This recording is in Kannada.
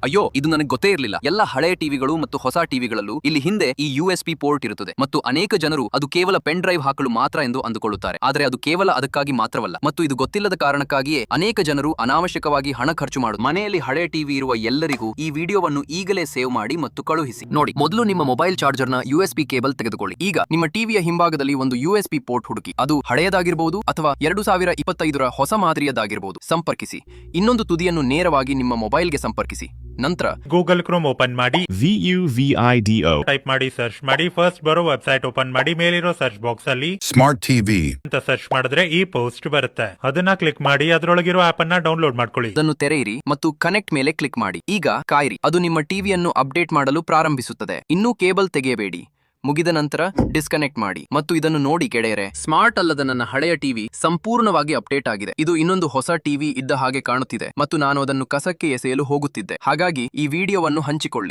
ಅಯ್ಯೋ, ಇದು ನನಗೆ ಗೊತ್ತೇ ಇರಲಿಲ್ಲ. ಎಲ್ಲ ಹಳೆಯ ಟಿವಿಗಳು ಮತ್ತು ಹೊಸ ಟಿವಿಗಳಲ್ಲೂ ಇಲ್ಲಿ ಹಿಂದೆ ಈ USB ಪೋರ್ಟ್ ಇರುತ್ತದೆ ಮತ್ತು ಅನೇಕ ಜನರು ಅದು ಕೇವಲ ಪೆನ್ ಡ್ರೈವ್ ಹಾಕಲು ಮಾತ್ರ ಎಂದು ಅಂದುಕೊಳ್ಳುತ್ತಾರೆ. ಆದರೆ ಅದು ಕೇವಲ ಅದಕ್ಕಾಗಿ ಮಾತ್ರವಲ್ಲ ಮತ್ತು ಇದು ಗೊತ್ತಿಲ್ಲದ ಕಾರಣಕ್ಕಾಗಿಯೇ ಅನೇಕ ಜನರು ಅನಾವಶ್ಯಕವಾಗಿ ಹಣ ಖರ್ಚು ಮಾಡುತ್ತಾರೆ. ಮನೆಯಲ್ಲಿ ಹಳೆಯ ಟಿವಿ ಇರುವ ಎಲ್ಲರಿಗೂ ಈ ವಿಡಿಯೋವನ್ನು ಈಗಲೇ ಸೇವ್ ಮಾಡಿ ಮತ್ತು ಕಳುಹಿಸಿ. ನೋಡಿ, ಮೊದಲು ನಿಮ್ಮ ಮೊಬೈಲ್ ಚಾರ್ಜರ್ನ USB ಕೇಬಲ್ ತೆಗೆದುಕೊಳ್ಳಿ. ಈಗ ನಿಮ್ಮ ಟಿವಿಯ ಹಿಂಭಾಗದಲ್ಲಿ ಒಂದು USB ಪೋರ್ಟ್ ಹುಡುಕಿ. ಅದು ಹಳೆಯದಾಗಿರಬಹುದು ಅಥವಾ 2025ರ ಹೊಸ ಮಾದರಿಯದಾಗಿರಬಹುದು. ಸಂಪರ್ಕಿಸಿ. ಇನ್ನೊಂದು ತುದಿಯನ್ನು ನೇರವಾಗಿ ನಿಮ್ಮ ಮೊಬೈಲ್ಗೆ ಸಂಪರ್ಕಿಸಿ. ನಂತರ ಗೂಗಲ್ ಕ್ರೋಮ್ ಓಪನ್ ಮಾಡಿ, VUVIDO ಟೈಪ್ ಮಾಡಿ, ಸರ್ಚ್ ಮಾಡಿ. ಫಸ್ಟ್ ಬರೋ ವೆಬ್ಸೈಟ್ ಓಪನ್ ಮಾಡಿ. ಮೇಲಿರೋ ಸರ್ಚ್ ಬಾಕ್ಸ್ ಅಲ್ಲಿ ಸ್ಮಾರ್ಟ್ ಟಿವಿ ಅಂತ ಸರ್ಚ್ ಮಾಡಿದ್ರೆ ಈ ಪೋಸ್ಟ್ ಬರುತ್ತೆ. ಅದನ್ನ ಕ್ಲಿಕ್ ಮಾಡಿ ಅದರೊಳಗಿರೋ ಆಪ್ ಅನ್ನ ಡೌನ್ಲೋಡ್ ಮಾಡ್ಕೊಳ್ಳಿ. ಅದನ್ನು ತೆರೆಯಿರಿ ಮತ್ತು ಕನೆಕ್ಟ್ ಮೇಲೆ ಕ್ಲಿಕ್ ಮಾಡಿ. ಈಗ ಕಾಯಿರಿ, ಅದು ನಿಮ್ಮ ಟಿವಿಯನ್ನು ಅಪ್ಡೇಟ್ ಮಾಡಲು ಪ್ರಾರಂಭಿಸುತ್ತದೆ. ಇನ್ನೂ ಕೇಬಲ್ ತೆಗೆಯಬೇಡಿ. ಮುಗಿದ ನಂತರ ಡಿಸ್ಕನೆಕ್ಟ್ ಮಾಡಿ ಮತ್ತು ಇದನ್ನು ನೋಡಿ ಗೆಳೆಯರೆ, ಸ್ಮಾರ್ಟ್ ಅಲ್ಲದ ನನ್ನ ಹಳೆಯ ಟಿವಿ ಸಂಪೂರ್ಣವಾಗಿ ಅಪ್ಡೇಟ್ ಆಗಿದೆ. ಇದು ಇನ್ನೊಂದು ಹೊಸ ಟಿವಿ ಇದ್ದ ಹಾಗೆ ಕಾಣುತ್ತಿದೆ ಮತ್ತು ನಾನು ಅದನ್ನು ಕಸಕ್ಕೆ ಎಸೆಯಲು ಹೋಗುತ್ತಿದ್ದೆ. ಹಾಗಾಗಿ ಈ ವಿಡಿಯೋವನ್ನು ಹಂಚಿಕೊಳ್ಳಿ.